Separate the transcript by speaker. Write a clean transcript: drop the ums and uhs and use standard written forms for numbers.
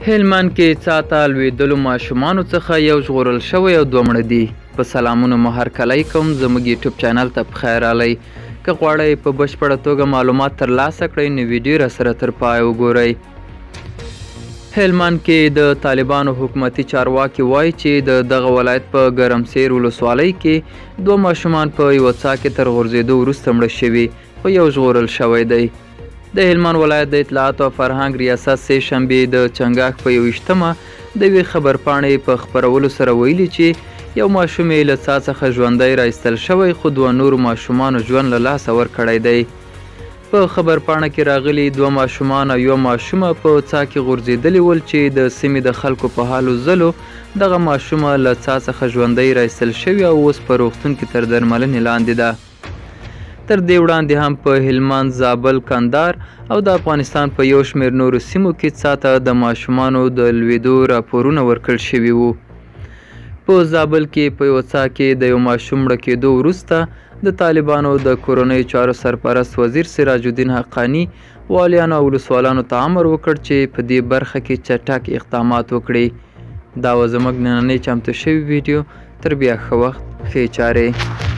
Speaker 1: هلمند کې څاته لوېدلو ماشومانو څخه یو ژغورل شوی او دوه مړه دي. په سلامونو مو هرکلی کوم. زموږ یوټیوب چینل ته پخیر راغلی. که غواړئ په بشپړه توګه معلومات ترلاسه کړئ نو ویډیو راسره تر پایه وګورئ. هلمند کې د طالبانو حکومتي چارواکي وایي چې د دغه ولایت په ګرمسیر ولسوالۍ کې دوه ماشومان په یوه څاه کې تر غورځېدو وروسته مړه شوي خو یو ژغورل شوی دی. د هلمند ولایت د اطلاعات او فرهنګ ریاست سه شنبې د چنګاښ په 21مه د یوې خبرپاڼې په خپرولو سره ویلي چې یو ماشوم یې له څاه څخه ژوندی راایستل شوی خو دوه نورو ماشومانو ژوند له لاسه ورکړی دی. په خبرپاڼه کې راغلي دوه ماشومان او یوه ماشومه په څاه کې غورځېدلي ول چې د سیمې د خلکو په هلو ځلو دغه ماشومه له څاه څخه ژوندی راایستل شوې او اوس په روغتون کې تر درملنې لاندې ده. تر دې وړاندې هم په هلمند، زابل، کندهار او د افغانستان په یو شمېر نورو سیمو کې څاه ته د ماشومانو د لوېدو راپورونه ورکړل شوي وو. په زابل کې په یوه څاه کې د یو ماشوم مړه کېدو وروسته د طالبانو د کورنیو چارو سرپرست وزیر سراج الدین حقاني والیانو او ولسوالانو ته امر وکړ چې په دې برخه کې چټک اقدامات وکړي. دا وه زموږ نننۍ چمتو شوې ویډیو. تر بیا ښه وخت، ښې چارې.